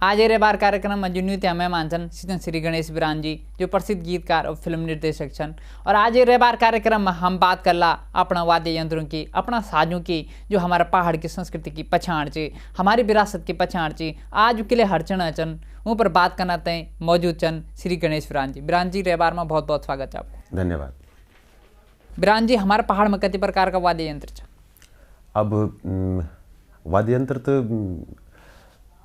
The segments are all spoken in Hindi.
आज रे बार कार्यक्रम में जुन्यू त्या मेहमान छन् सीजन श्री गणेश बिरान जी जो प्रसिद्ध गीतकार और फिल्म निर्देशक छन्। और आज रे बार कार्यक्रम में हम बात करला अपना वाद्य यंत्रों की, अपना साजों की, जो हमारा पहाड़ की संस्कृति की पहचान ची, हमारी विरासत की पहचान ची। आज के लिए हरचना चन उन पर बात करना तय मौजूद चन श्री गणेश बिरान जी। बिरान जी रे बार में बहुत बहुत स्वागत है आपको। धन्यवाद। बिरान जी, हमारे पहाड़ में कति प्रकार का वाद्य यंत्र छ? अब वाद्य यंत्र तो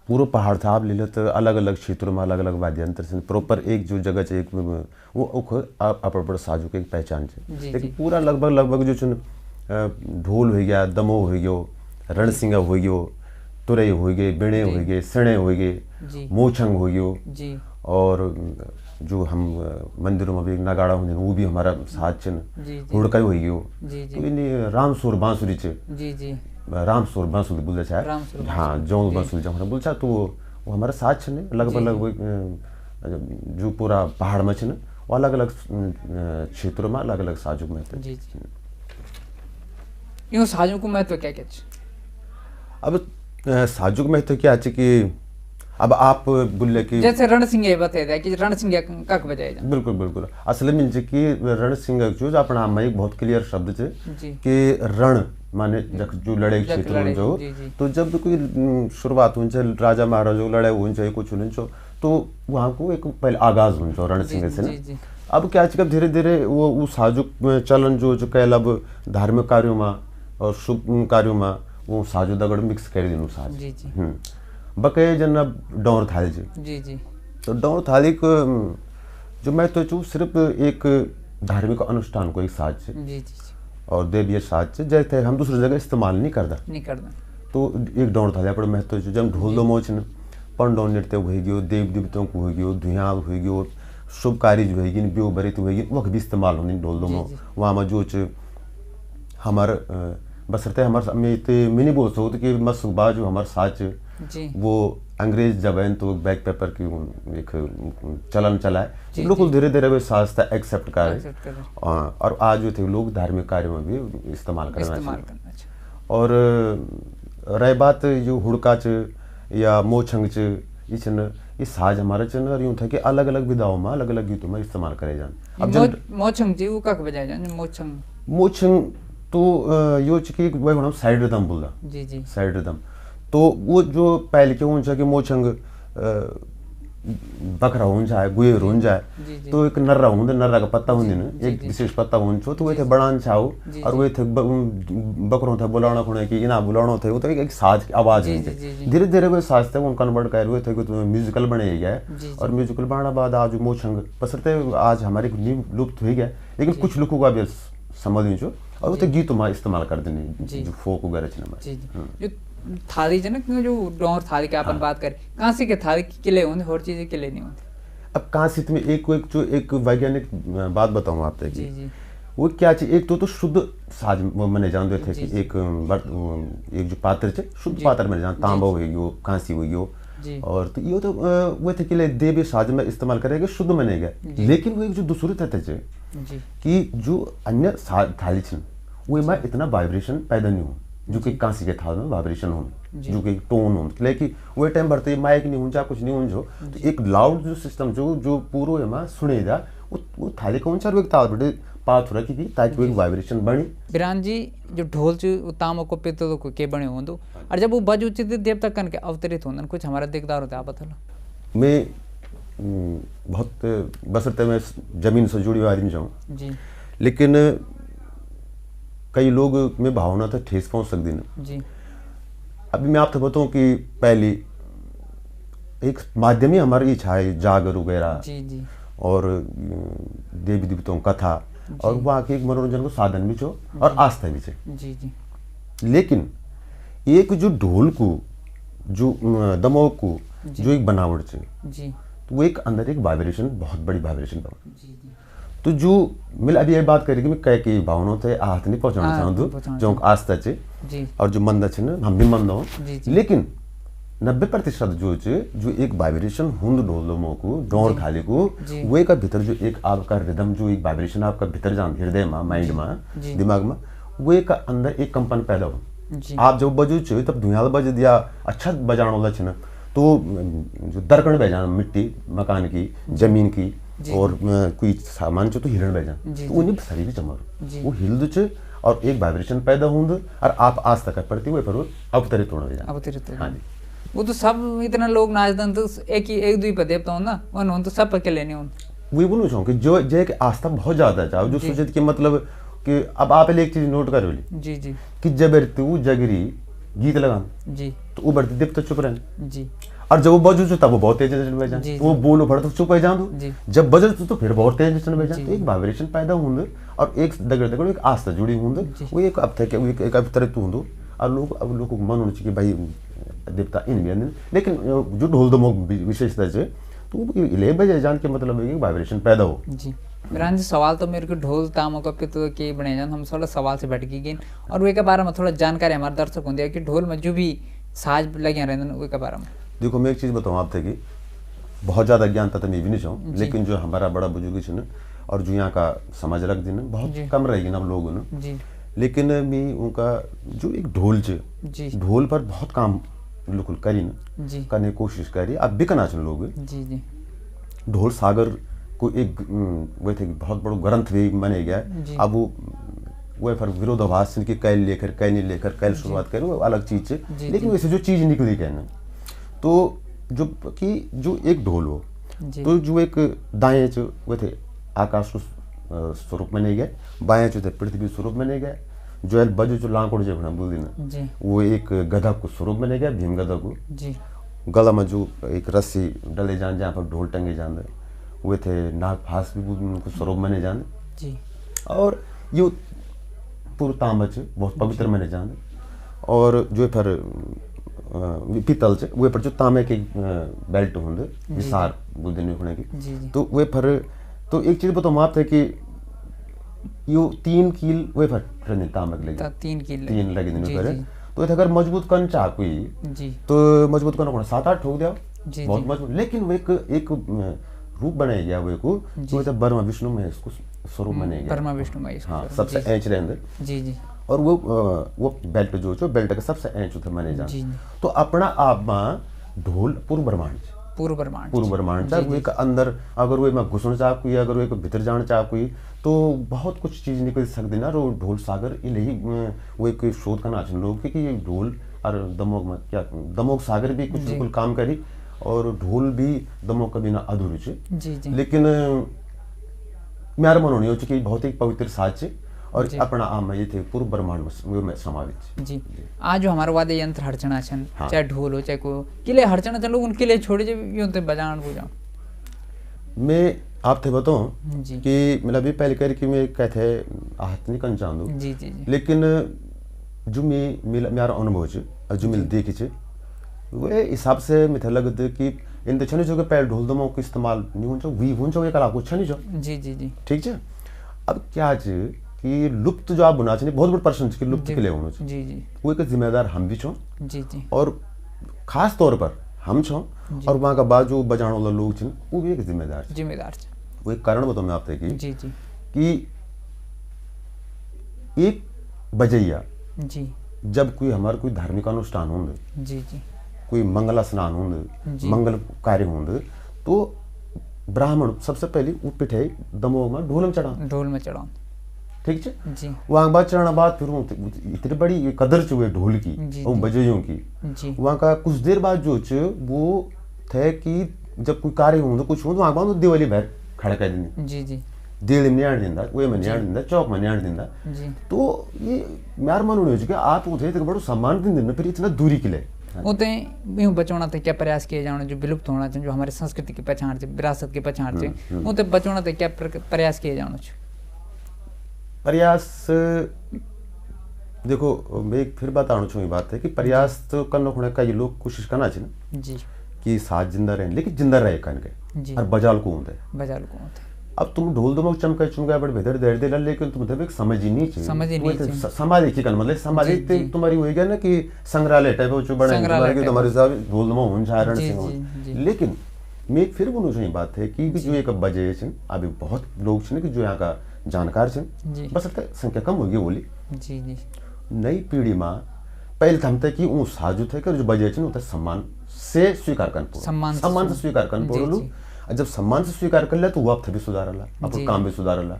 पूरा पहाड़ था, आप ले लो तो अलग अलग क्षेत्रों में अलग अलग वाद्य यंत्र से प्रॉपर एक जो जगह से एक वो अपड़ साजू के एक पहचान है। लेकिन पूरा लगभग जो ढोल हो गया, दमो हो गयो, रणसिंगा हो गयो, तुरई हो गए, बिणे हो गए, सणे हो गए, मोछंग हो गयो, और जो हम मंदिरों में भी नगाड़ा होते वो भी हमारा साज चन हुड़का हो गयो। तो इन रामसुर बांसुरी चे रामसुर बांसुरी बोलता है, हाँ जो बांसुरी जब हम बोलता तो वो हमारा साज छने लगभग जो पूरा पहाड़ में छने वो अलग अलग क्षेत्रों में अलग अलग साजों में महत्व। यूँ साजों को महत्व क्या क्या? अब साजों का महत्व क्या है कि अब आप बोले कि जैसे रणसिंह बता दिया कि रणसिंह कक बजाए। बिल्कुल बिल्कुल। असल में कि रणसिंह जो अपना में एक बहुत क्लियर शब्द है कि रण माने जो लड़ाई क्षेत्र में जो तो जब कोई शुरुआत हो राजा महाराजा लड़ाई हो कुछ हो तो वहाँ को एक पहले आगाज हो रणसिंह से ना। अब क्या है धीरे धीरे वो साजुक चलन जो कहला अब धार्मिक कार्यों में और शुभ कार्यों में वो साजो दगड़ मिक्स कर देनु साज। बके जन अब डौर थाली जी तो डौर थाली को जो मैं तो सिर्फ एक धार्मिक अनुष्ठान को एक साज से और देवीय साज से जैसे हम दूसरी जगह इस्तेमाल नहीं करता तो एक डौर थाली पर महत्व जब ढोल दो मोच न पंडो नृत्य हो गयो, देव देवताओं को हो गयो, धुआं हो गयो, शुभ कार्य जो है ब्यो बरित होगी वो भी इस्तेमाल होने ढोल दो मो वहाँ में जो हमार बसरते हमारे मिनी बोल सकते कि मसुबा जो हमारे साज वो अंग्रेज जबान तो बैक पेपर की एक चलन चला है, बिल्कुल धीरे धीरे वे साज एक्सेप्ट कर और आज जो थे लोग धार्मिक कार्यों में भी इस्तेमाल करना चाहिए। और रही बात जो हुड़का च या मोछंग च ये साज हमारा चन और यूँ था कि अलग अलग विधाओं में अलग अलग गीतों में इस्तेमाल करे जान। अब मोछंग जी वो कक बजाए जान? मोछंग तो यो कि वही हम साइड रिदम बोला साइड रिदम तो वो जो पहले के ऊंचा कि मोछंग बकरा हो जाए गुयर हो जाए तो एक नर्रा होंगे, नर्रा का पत्ता होंगे ना एक विशेष पत्ता हो तो वे थे बड़ान छाओ और वे थे बकरों थे बुलाना खुणे कि इना बुलाना थे वो तो एक साज की आवाज है। धीरे धीरे वे साज थे वो कन्वर्ट कर हुए थे तो म्यूजिकल बने गया और म्यूजिकल बनने बाद आज मोछंग पसरते आज हमारे लुप्त हो गया, लेकिन कुछ लोगों का भी समझ नहीं और वो तो गीतों में इस्तेमाल कर देने जो फोक वगैरह थाली है ना जो डोर थाली की अपन बात करें कांसी के थाली की किले होंगे और चीजें किले नहीं होती। अब कांसी में एक वैज्ञानिक बात बताऊं आप तक वो क्या चाहिए एक तो शुद्ध साज मैंने जानते थे कि एक जो पात्र थे शुद्ध पात्र मैंने जान तांबा हो गयो कांसी हो गयो और तो ये तो वो थे कि देवी साज में इस्तेमाल करेगा शुद्ध बनेगा। लेकिन वो एक जो दूसरी तथ्य थे कि जो अन्य थाली छे वो में इतना वाइब्रेशन पैदा नहीं हो जो कि कांसी के थाल में वाइब्रेशन हो जो कि टोन हो लेकिन वो टाइम भरते माइक नहीं हो कुछ नहीं हो तो एक लाउड जो सिस्टम जो पूरा में सुनेगा वो थाली कौन सा एक ताल बड़े पाथ रखी ताकि वो एक वाइब्रेशन बनी। बिरान जी जो ढोल च तांबा को पित्तल को के बने होंदो और जब वो बज उचित देवता कन के अवतरित होंदन कुछ हमारा दिखदार होता आप बता लो। मैं बहुत बसरते में जमीन से जुड़ी हुई आदमी जाऊँ लेकिन कई लोग में भावना तक ठेस पहुंच सकती ना। अभी मैं आपको बताऊं कि पहली एक माध्यम ही हमारी इच्छा है जागर वगैरह और देवी देवताओं कथा और वहाँ के एक मनोरंजन को साधन भी छो और आस्था भी छे। लेकिन एक जो ढोल को जो दमोह को जो एक बनावट छे तो वो एक अंदर एक वाइब्रेशन बहुत बड़ी वाइब्रेशन तो जो मिल अभी ये बात करेगी मैं कह के भावना थे हाथ नहीं पहुंचाना चाहूँ जो आस्था चे और जो मंद छे ना हम भी मंद हो लेकिन 90% जो एक वाइब्रेशन हुंद ढोलमो को डोर थाली को वो का भीतर जो एक आपका रिदम जो एक वाइब्रेशन आपका भीतर जान हृदय में माइंड में दिमाग में वो का अंदर एक कंपन पैदा हो। आप जब बजू छे तब धुआं बज दिया अच्छा बजाना वाला छे ना तो जो दरकण बह जान मिट्टी मकान की जमीन की और कोई सामान तो हिरण बह जान तो उन्हें शरीर चमर वो हिल छ और एक वाइब्रेशन पैदा होंद और आप आज तक पड़ती हुए पर अवतरित होने जान अवतरित। हाँ जी वो तो सब इतना लोग नाचदन तो एक दुई पर देवता ना उन तो सब के लेने उन वही बोलूँ चाहूँ कि जो एक आस्था बहुत ज्यादा चाहो जो सोचे कि मतलब कि अब आप एक चीज नोट करो जी जी कि जब तू जगरी गीत लगान जी तो वो बढ़ती देव तो चुप रहे जी और जब वो बजू तब वो बहुत तेज बह जाए वो बोलो भर तो चुप हो जाऊँ जब बजर तो फिर बहुत तेज बह जाए तो एक वाइब्रेशन पैदा होंगे और एक दगड़ दगड़ एक आस्था जुड़ी होंगे वो एक अब तक एक अवतरित होंगे और लोग अब लोगों को मन होना चाहिए भाई देवता इन भी लेकिन जो ढोल दमोक विशेषता है तो ले बजे जान के मतलब है कि वाइब्रेशन पैदा हो जी। बिरान जी सवाल तो मेरे को ढोल तामों का पे तो के बने जान हम थोड़ा सवाल से भटकी गए और वे के बारे में थोड़ा जानकारी हमारे दर्शक होंगे कि ढोल में जो भी साज लगे रहते हैं वे के बारे में। देखो मैं एक चीज़ बताऊँ आप थे कि बहुत ज़्यादा ज्ञानता तो मैं भी नहीं चाहूँ लेकिन जो हमारा बड़ा बुजुर्ग है ना और जो यहाँ का समझ रख देना बहुत कम रहेगी ना लोग ना लेकिन मैं उनका जो एक ढोल ढोल पर बहुत काम बिल्कुल करी ना करने की कोशिश करी अब भी करना चाहिए लोग जी ढोल सागर को एक वो थे बहुत बड़ा ग्रंथ भी माने गया अब वो फिर विरोधाभास की कैल लेकर कैल नहीं लेकर कैल शुरुआत करें वो अलग चीज है लेकिन वैसे जो चीज निकली कहना तो जो कि जो एक ढोल हो तो जो एक दाएं जो वो थे आकाश स्वरूप में नहीं गए बाएं जो थे पृथ्वी स्वरूप में नहीं गए जो है बजो जो लांकोड़ जो बोल देना वो एक गधा को स्वरूप में नहीं गया भीम गधा को गला में जो एक रस्सी डले जान जहाँ पर ढोल टंगे जान वे थे नाग फास भी उनको स्वरूप मने जान और ये पूरा तांबच बहुत पवित्र मने जान और जो फिर पीतल से वे पर जो तांबे के बेल्ट होंगे विसार बोल देने होने की तो वे फिर तो एक चीज बताऊँ आप थे कि यो 3 कील वे फिर तांबक लगे 3 लगे दिन पर तो अगर मजबूत करना चाह कोई तो मजबूत करना 7-8 ठोक दिया बहुत मजबूत लेकिन वो एक रूप बनाया गया वो को जो मतलब बर्मा विष्णु में इसको स्वरूप बनाया गया बर्मा विष्णु में हाँ सबसे एंच रहेंगे जी और वो बेल्ट जो बेल्ट का सबसे एंच उधर माने जाते तो अपना आप में ढोल पूर्व ब्रह्मांड चाह वो एक अंदर अगर वो में घुसना चाह कोई अगर वो एक भीतर जाना चाह कोई तो बहुत कुछ चीज निकल सकती ना और ढोल सागर यही वो एक शोध करना चाहिए लोग कि ये ढोल और दमोग में क्या दमोग सागर भी कुछ बिल्कुल काम करी और ढोल भी दमोग का बिना अधूरी है लेकिन मेरा मन होनी हो चुकी बहुत ही पवित्र साज है और अपना आम ये थे पूर्व ब्रह्मांड में समावित जी। आज जो हमारे वाद्य यंत्र हरचना छन चाहे ढोल हो चाहे को किले हरचना चलो उनके लिए छोड़े जे यूं ते बजान बुझा मैं आप थे बताऊं कि मतलब भी पहले कर कि मैं कहते आहत नहीं कर चाहूँ जी लेकिन जो मेरा अनुभव है जो मैं देखी है वो हिसाब से मैं लगता कि इन तो छनी जो के पहले ढोल दमों को इस्तेमाल नहीं हो वी हो ये कला को छनी जो जी ठीक है अब क्या है कि लुप्त जो आप बुना चाहिए बहुत बड़ा प्रश्न है कि लुप्त के लिए होना चाहिए जी वो एक जिम्मेदार हम भी छो जी और खास तौर पर हम छो और वहाँ का बाद जो बजाने वाला लोग छे वो भी एक जिम्मेदार वो एक कारण बताऊँ मैं आपसे कि एक बजैया जब कोई हमारा कोई धार्मिक अनुष्ठान होंगे जी कोई मंगला स्नान होंगे मंगल कार्य होंगे तो ब्राह्मण सबसे पहले वो पिठे दमोह में ढोल में चढ़ा ठीक है जी वहाँ बाद चढ़ाना बाद फिर इतनी बड़ी कदर हुए ढोल की और बजैयों की वहाँ का कुछ देर बाद जो वो थे कि जब कोई कार्य होंगे कुछ हो तो वहाँ बाद दिवाली बाहर खड़ा कर देंगे जी दिल्ली में नहीं आने देंदा वे में नहीं आने देंदा चौक में नहीं आने देंदा तो ये मेरा मन होने हो आप उठे तो बड़ा सम्मान दिन दिन फिर इतना दूरी के लिए उते यूं बचाना तो क्या प्रयास किए जाने जो विलुप्त होना चाहिए जो हमारे संस्कृति की पहचान से विरासत की पहचान से उते बचाना तो क्या प्रयास किए जाना चाहिए प्रयास देखो मैं फिर बताना चाहूँ बात है कि प्रयास तो करना होने का ये लोग कोशिश करना चाहिए जी कि साथ जिंदा रहे लेकिन जिंदा रहे कान के और बजाल को होते अब तुम ढोल दमक चमका चुमका बड़े बेहतर दे दे लेकिन तुम मतलब एक समझ ही नहीं चाहिए समाधि की कन मतलब समाधि तुम्हारी हो गया ना कि संग्रहालय टाइप जो बड़ा है तुम्हारे साहब ढोल दमक होन चारण सिंह लेकिन मैं फिर बोलूँ चाहिए बात है कि जो एक बजे अभी बहुत लोग कि जो यहाँ का जानकार बस संख्या कम होगी बोली जी नई पीढ़ी में पहले तो हमते कि उ साजु थे कर जो बजे छन उते सम्मान से स्वीकार करन पड़ो, सम्मान से स्वीकार करन पड़ो। जब सम्मान से स्वीकार कर ले तो वो आप भी सुधारला, अपन काम भी सुधारला।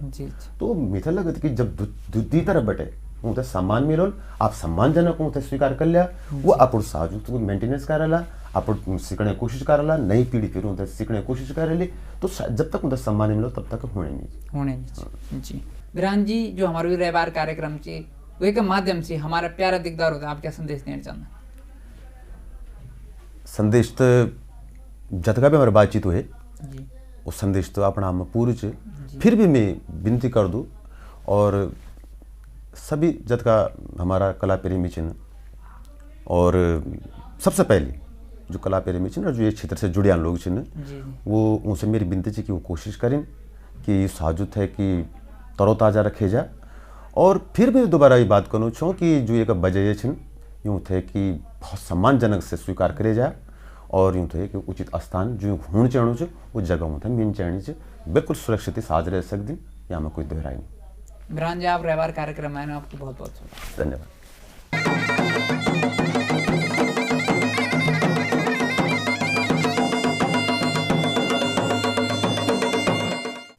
तो मिथे लगत कि जब दूधी तरह बटे उते सम्मान मिलल, आप सम्मानजनक उते स्वीकार कर लिया, वो अपन साजु तो मेंटेनेंस करला, अपन सीखने कोशिश करला, नई पीढ़ी फिर उते सीखने कोशिश करेली। तो जब तक उते सम्मान मिलो तब तक होने नहीं। जी बिरान जी, जो हमारे रविवार कार्यक्रम चे वे के माध्यम से हमारा प्यारा दिखदार होता है, आप क्या संदेश देना चाहते? संदेश तो जतका भी हमारी बातचीत हुए वो संदेश तो अपना हम पूरी चे, फिर भी मैं विनती कर दूँ और सभी जतका हमारा कला प्रेमी चिन्ह और सबसे पहले जो कला प्रेमी चिन्ह और जो ये क्षेत्र से जुड़े लोग चिन्ह वो उनसे मेरी विनती है कि वो कोशिश करें कि साजुत है कि तरोताज़ा रखे जा। और फिर भी दोबारा ये बात करूँ छो कि जो एक बजाय छिन यूँ थे कि बहुत सम्मानजनक से स्वीकार करे जा और यूँ थे कि उचित स्थान जो होना चाहिए वो जगह होता है मिल चाहिए, बिल्कुल सुरक्षित साज रह सकती, यहाँ में कोई दोहराई नहीं। बिरान जी, आप रविवार कार्यक्रम आए ना, आपको बहुत बहुत धन्यवाद।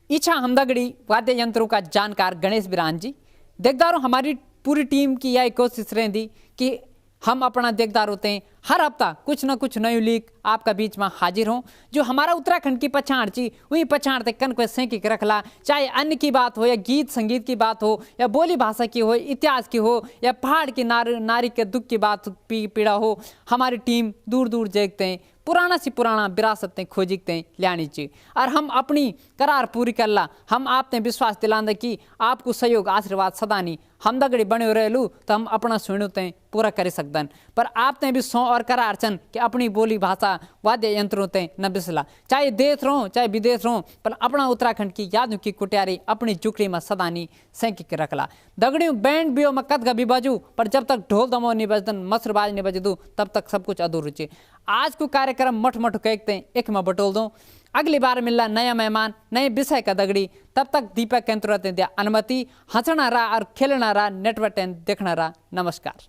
इच्छा हमदगड़ी वाद्य यंत्रों का जानकार गणेश बिरान जी, देखदारों हमारी पूरी टीम की यह कोशिश रहती कि हम अपना देखदार होते हैं हर हफ्ता कुछ ना कुछ नई लीक आपका बीच में हाजिर हों। जो हमारा उत्तराखंड की पछाड़ ची वही पछाड़ तक कन को सेंकी के रखला, चाहे अन्य की बात हो या गीत संगीत की बात हो या बोली भाषा की हो, इतिहास की हो या पहाड़ की नारी के दुख की बात पीड़ा हो, हमारी टीम दूर दूर देखते हैं, पुराना से पुराना विरासतें खोजते हैं लियानी चाहिए और हम अपनी करार पूरी करला। हम आपने विश्वास दिलांदे कि आपको सहयोग आशीर्वाद सदा नहीं हम दगड़ी बने रहलू तो हम अपना सुनते पूरा कर सकदन। पर आपने भी सौ और करार चन कि अपनी बोली भाषा वाद्य यंत्रों ते न बिसला, चाहे देश रहो चाहे विदेश रहो, पर अपना उत्तराखंड की यादों की कुटियारी अपनी चुकड़ी में सदानी सेंकी के रखला। दगड़ियों बैंड बियो में कद भी बजू, पर जब तक ढोल दमो नहीं बजदन मसरबाज नहीं बजदू तब तक सब कुछ अधूर चे। आज को कार्यक्रम मठ मठ कहते एक में बटोल दो, अगली बार मिलना नया मेहमान नए विषय का दगड़ी। तब तक दीपक केंद्र दिया अनुमति, हंसना रहा और खेलना रहा, नेटवर्क देखना रहा। नमस्कार।